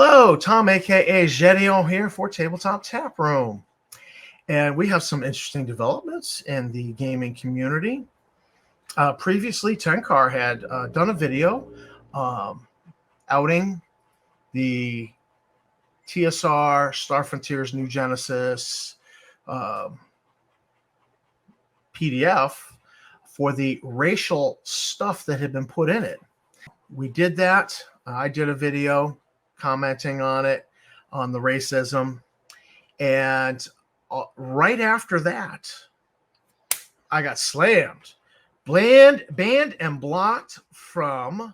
Hello, Tom, aka Gedeon here for Tabletop Tap Room. And we have some interesting developments in the gaming community. Previously, Tenkar had done a video um, outing the TSR, Star Frontier's New Genesis PDF for the racial stuff that had been put in it. We did that. I did a video commenting on it, on the racism. And right after that, I got slammed, banned and blocked from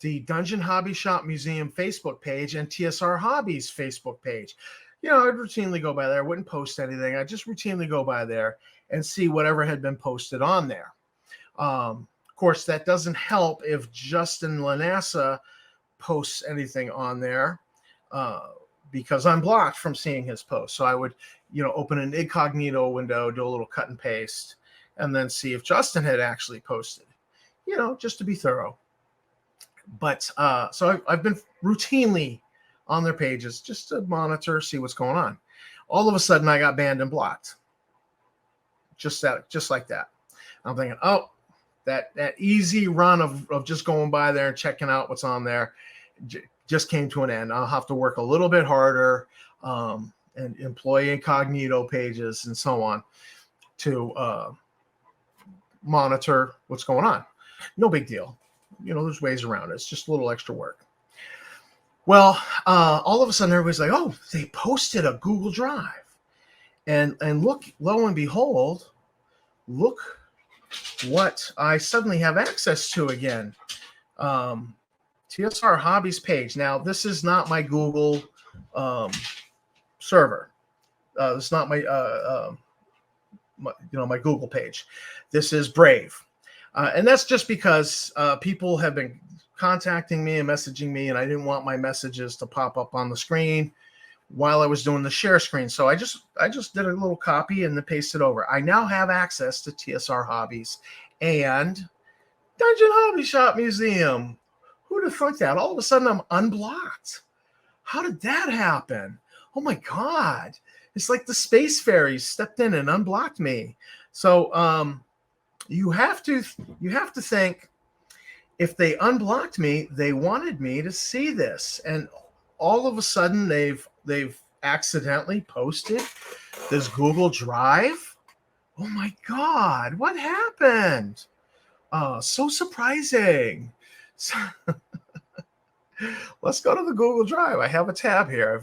the Dungeon Hobby Shop Museum Facebook page and TSR Hobbies Facebook page. You know, I'd routinely go by there. I wouldn't post anything. I just routinely go by there and see whatever had been posted on there. Of course, that doesn't help if Justin Lanassa posts anything on there because I'm blocked from seeing his posts. So I would, open an incognito window, do a little cut and paste, and then see if Justin had actually posted, just to be thorough. But so I've been routinely on their pages just to monitor, see what's going on. All of a sudden, I got banned and blocked. Just like that. I'm thinking, oh, that easy run of just going by there and checking out what's on there just came to an end. I'll have to work a little bit harder and employ incognito pages and so on to monitor what's going on. No big deal. There's ways around it. It's just a little extra work. Well, all of a sudden everybody's like, oh, they posted a Google Drive. And look, lo and behold, look what I suddenly have access to again. TSR Hobbies page. Now, this is not my Google server. It's not my my Google page. This is Brave. And that's just because people have been contacting me and messaging me, and I didn't want my messages to pop up on the screen while I was doing the share screen. So I just did a little copy and then pasted over. I now have access to TSR Hobbies and Dungeon Hobby Shop Museum. Who'd have thought that? All of a sudden I'm unblocked. How did that happen? Oh my God. It's like the space fairies stepped in and unblocked me. So you have to think, if they unblocked me, they wanted me to see this. And all of a sudden they've accidentally posted this Google Drive. Oh my God, what happened? So surprising. Let's go to the Google Drive. I have a tab here,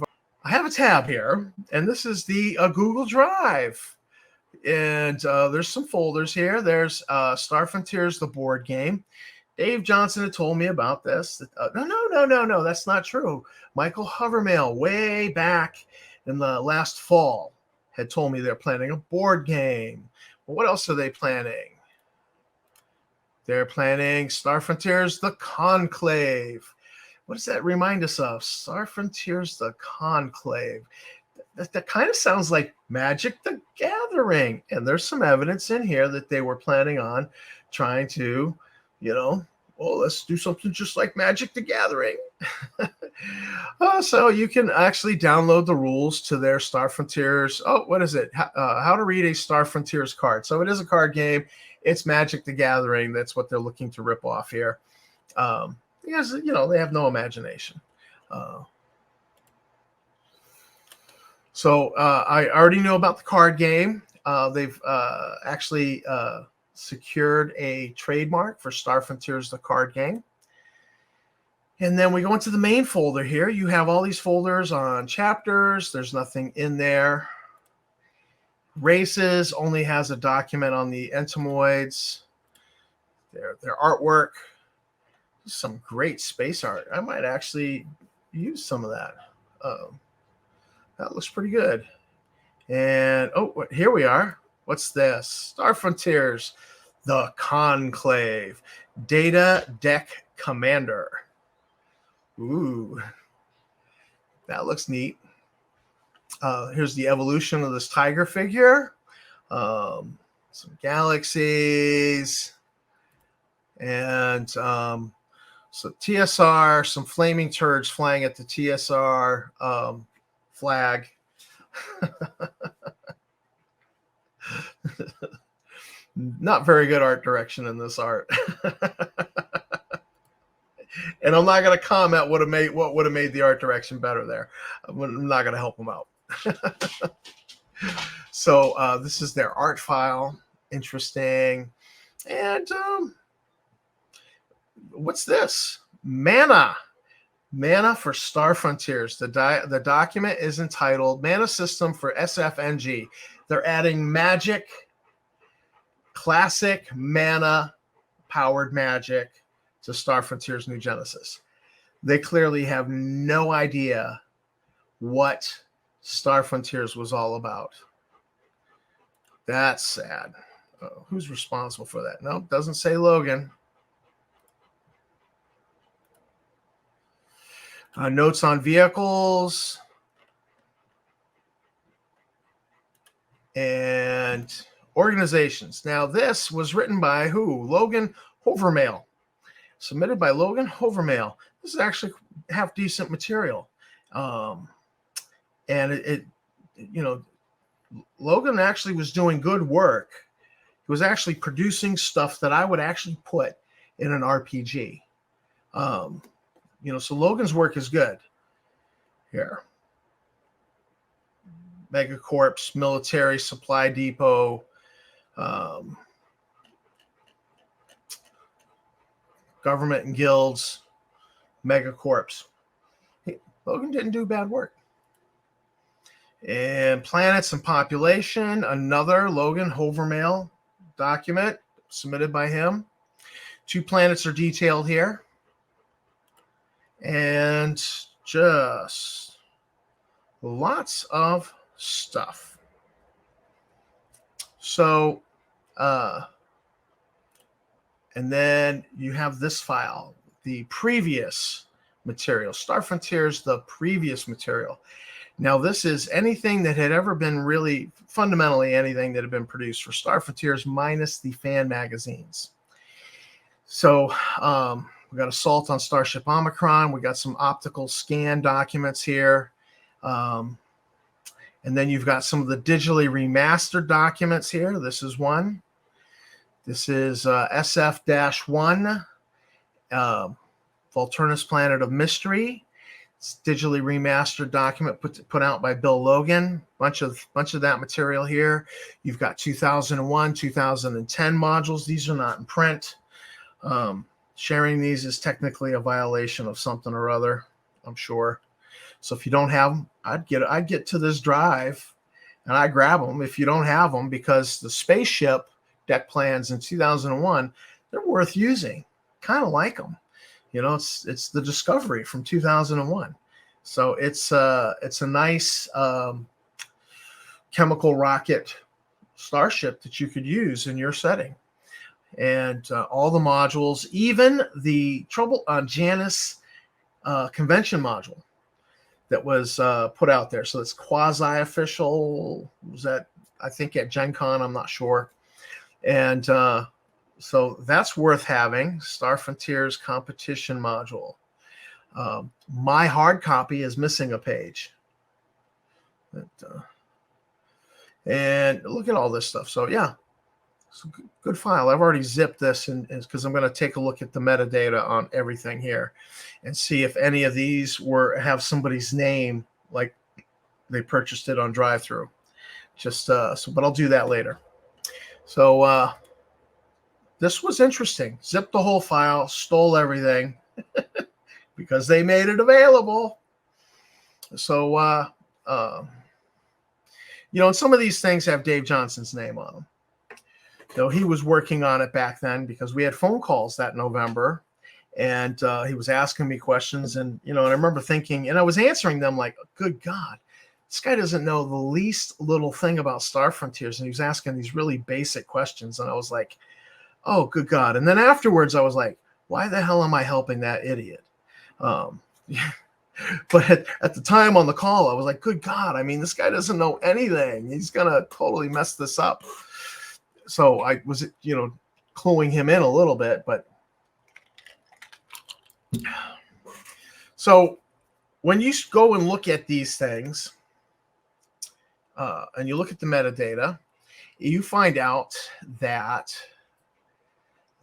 and this is the Google Drive. And there's some folders here. There's Star Frontiers, the board game. Dave Johnson had told me about this. No, that's not true. Michael Hovermail, way back in the last fall, had told me they're planning a board game. Well, what else are they planning? They're planning Star Frontiers, the Conclave. What does that remind us of? Star Frontiers, the Conclave. That kind of sounds like Magic the Gathering. And there's some evidence in here that they were planning on trying to, let's do something just like Magic the Gathering. So you can actually download the rules to their Star Frontiers. Oh, what is it? How to read a Star Frontiers card. So it is a card game. It's Magic the Gathering. That's what they're looking to rip off here. Because, they have no imagination. So I already knew about the card game. They've actually secured a trademark for Star Frontiers, the card game. And then we go into the main folder here. You have all these folders on chapters. There's nothing in there. Races only has a document on the entomoids. Their artwork. Some great space art. I might actually use some of that. That looks pretty good. And here we are. What's this? Star Frontiers, the Conclave, Data Deck Commander. Ooh, that looks neat. Here's the evolution of this tiger figure. Some galaxies and So TSR, some flaming turds flying at the TSR flag. Not very good art direction in this art. And I'm not going to comment what would have made the art direction better there. I'm not going to help them out. So this is their art file. Interesting. And what's this? Mana for Star Frontiers. The document is entitled Mana System for SFNG. They're adding magic, classic mana powered magic to Star Frontiers New Genesis. They clearly have no idea what Star Frontiers was all about. That's sad. Who's responsible for that? Nope, doesn't say Logan. Notes on vehicles and organizations. Now, this was written by who? Logan Hovermail. Submitted by Logan Hovermail. This is actually half decent material. And it Logan actually was doing good work. He was actually producing stuff that I would actually put in an RPG. So Logan's work is good. Here. Megacorps, Military Supply Depot, Government and Guilds, Megacorps. Logan didn't do bad work. And Planets and Population, another Logan Hovermail document submitted by him. 2 planets are detailed here. And just lots of stuff. So, and then you have this file, the previous material, Star Frontiers, the previous material. Now, this is anything that had ever been really, fundamentally anything that had been produced for Star Frontiers minus the fan magazines. So we got Assault on Starship Omicron. We got some optical scan documents here. And then you've got some of the digitally remastered documents here. This is one. This is SF-1, Volturnus Planet of Mystery. It's digitally remastered document put out by Bill Logan. Bunch of that material here. You've got 2001, 2010 modules. These are not in print. Sharing these is technically a violation of something or other, I'm sure. So if you don't have them, I'd get to this drive and I grab them if you don't have them, because the spaceship deck plans in 2001, they're worth using. Kind of like them. It's the Discovery from 2001. So it's a nice chemical rocket starship that you could use in your setting. And all the modules, even the Trouble on Janus convention module that was put out there. So it's quasi-official. Was that, I think, at Gen Con? I'm not sure. And so that's worth having. Star Frontiers competition module. My hard copy is missing a page. And look at all this stuff. So yeah, it's a good file. I've already zipped this because I'm going to take a look at the metadata on everything here and see if any of these have somebody's name, like they purchased it on drive-through. But I'll do that later. So this was interesting. Zipped the whole file, stole everything because they made it available. So, and some of these things have Dave Johnson's name on them. He was working on it back then because we had phone calls that November, and he was asking me questions, and I remember thinking, and I was answering them like, good God, this guy doesn't know the least little thing about Star Frontiers, and he was asking these really basic questions, and I was like, oh, good God. And then afterwards, I was like, why the hell am I helping that idiot? But at the time on the call, I was like, good God, I mean, this guy doesn't know anything. He's going to totally mess this up. So I was, cluing him in a little bit, but So when you go and look at these things, and you look at the metadata, you find out that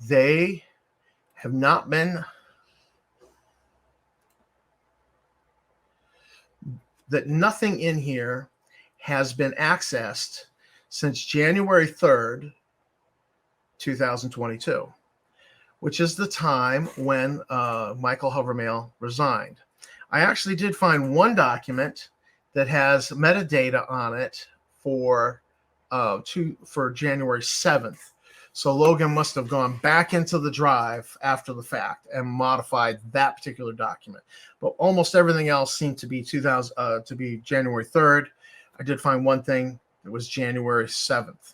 they have not been, that nothing in here has been accessed since January 3rd, 2022, which is the time when Michael Hovermail resigned. I actually did find one document that has metadata on it for January 7th. So Logan must have gone back into the drive after the fact and modified that particular document. But almost everything else seemed to be January 3rd. I did find one thing that was January 7th.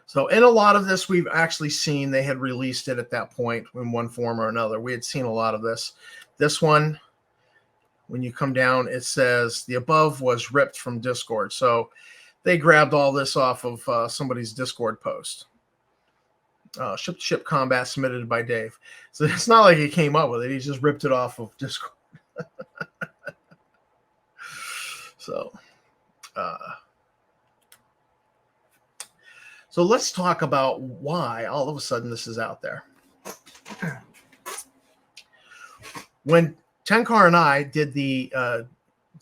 So in a lot of this, we've actually seen they had released it at that point in one form or another. We had seen a lot of this. This one, when you come down, it says the above was ripped from Discord. So they grabbed all this off of somebody's Discord post. Ship-to-ship combat submitted by Dave. So it's not like he came up with it. He just ripped it off of Discord. So let's talk about why all of a sudden this is out there. When Tenkar and I did the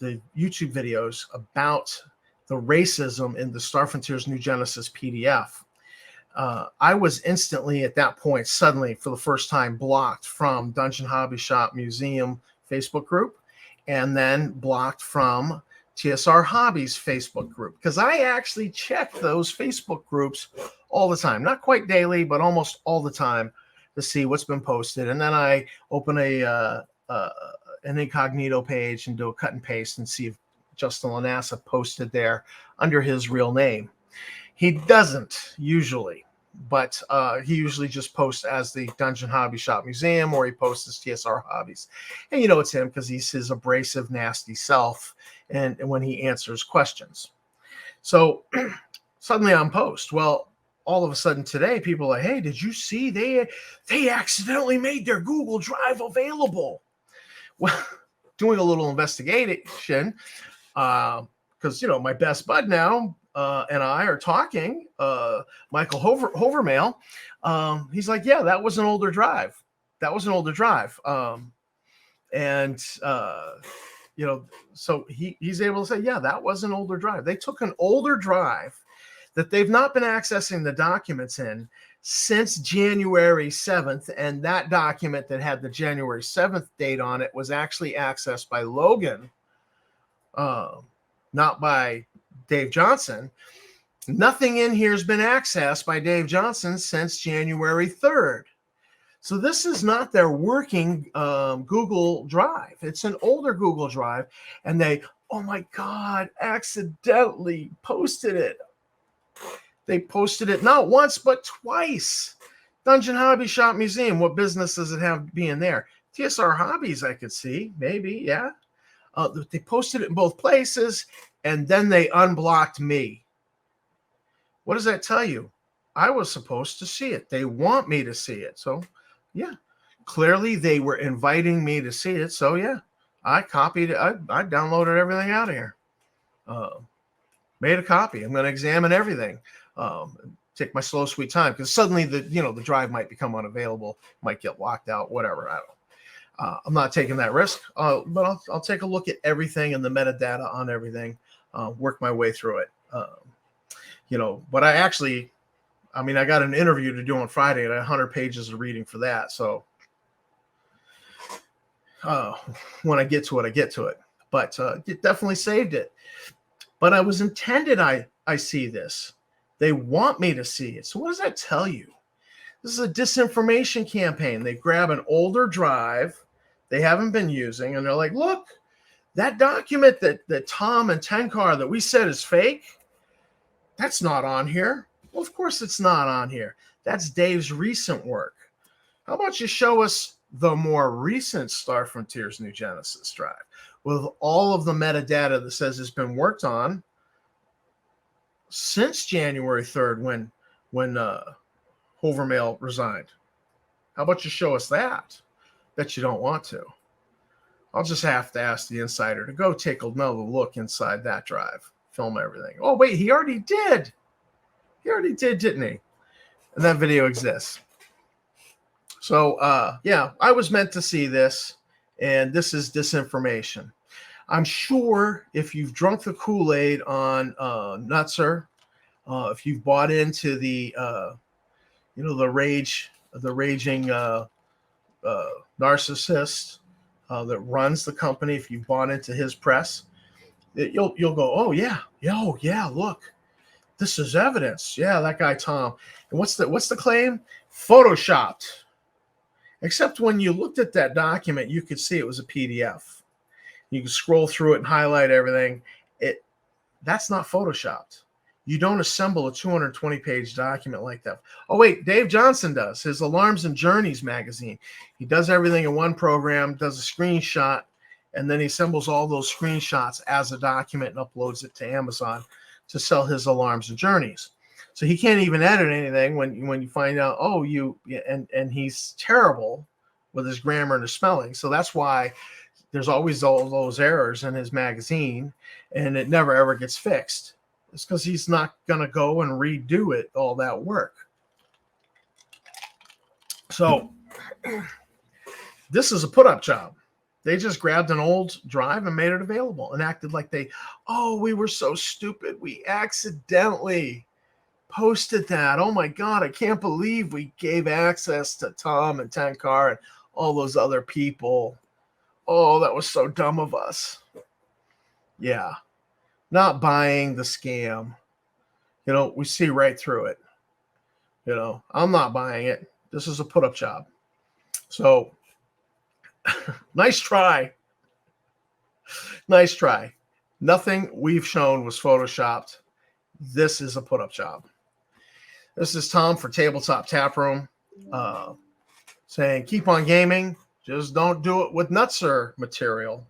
YouTube videos about the racism in the Star Frontiers New Genesis PDF, I was instantly at that point, suddenly for the first time, blocked from Dungeon Hobby Shop Museum Facebook group, and then blocked from TSR Hobbies Facebook group, because I actually check those Facebook groups all the time, not quite daily, but almost all the time, to see what's been posted. And then I open an incognito page and do a cut and paste and see if Justin Lanassa posted there under his real name. He doesn't usually, but he usually just posts as the Dungeon Hobby Shop Museum, or he posts as TSR Hobbies. And you know it's him because he's his abrasive, nasty self, and when he answers questions. So suddenly I'm post. Well, all of a sudden today, people are like, hey, did you see they accidentally made their Google Drive available? Well, doing a little investigation, because, my best bud now and I are talking, Michael Hovermail. He's like, yeah, that was an older drive. So he's able to say, yeah, that was an older drive. They took an older drive that they've not been accessing the documents in since January 7th. And that document that had the January 7th date on it was actually accessed by Logan, not by Dave Johnson. Nothing in here has been accessed by Dave Johnson since January 3rd. So this is not their working Google Drive. It's an older Google Drive. And they, oh my God, accidentally posted it. They posted it not once, but twice. Dungeon Hobby Shop Museum, what business does it have being there? TSR Hobbies, I could see, maybe, yeah. They posted it in both places, and then they unblocked me. What does that tell you? I was supposed to see it. They want me to see it. So, yeah, clearly they were inviting me to see it. So, yeah, I copied it. I downloaded everything out of here. Made a copy. I'm going to examine everything. Take my slow, sweet time, because suddenly the drive might become unavailable, might get locked out, whatever. I don't know. I'm not taking that risk, but I'll take a look at everything and the metadata on everything, work my way through it. But I got an interview to do on Friday and 100 pages of reading for that. So when I get to it, I get to it. But it definitely saved it. But I was intended, I see this. They want me to see it. So what does that tell you? This is a disinformation campaign. They grab an older drive they haven't been using, and they're like, look, that document that Tom and Tenkar that we said is fake, that's not on here. Well, of course it's not on here. That's Dave's recent work. How about you show us the more recent Star Frontiers New Genesis drive with all of the metadata that says it's been worked on since January 3rd when Hovermail resigned. How about you show us that? Bet you don't want to. I'll just have to ask the insider to go take another look inside that drive, film everything. Oh, wait, he already did. He already did, didn't he? And that video exists. So, yeah, I was meant to see this, and this is disinformation. I'm sure if you've drunk the Kool-Aid on NuTSR, if you've bought into the, the raging narcissist that runs the company, if you've bought into his press, you'll go, oh yeah, look, this is evidence. Yeah, that guy Tom. And what's the claim? Photoshopped. Except when you looked at that document, you could see it was a PDF. You can scroll through it and highlight everything. That's not photoshopped. You don't assemble a 220-page document like that. Oh, wait, Dave Johnson does. His Alarms and Journeys magazine. He does everything in one program, does a screenshot, and then he assembles all those screenshots as a document and uploads it to Amazon to sell his Alarms and Journeys. So he can't even edit anything when you find out, and he's terrible with his grammar and his spelling. So that's why there's always all those errors in his magazine, and it never, ever gets fixed. It's because he's not going to go and redo it, all that work. So this is a put-up job. They just grabbed an old drive and made it available and acted like we were so stupid. We accidentally posted that. Oh my God, I can't believe we gave access to Tom and Tenkar and all those other people. Oh, that was so dumb of us. Yeah. Not buying the scam. We see right through it. I'm not buying it. This is a put-up job. So, nice try. Nice try. Nothing we've shown was photoshopped. This is a put-up job. This is Tom for Tabletop Taproom, saying keep on gaming. Just don't do it with NuTSR material.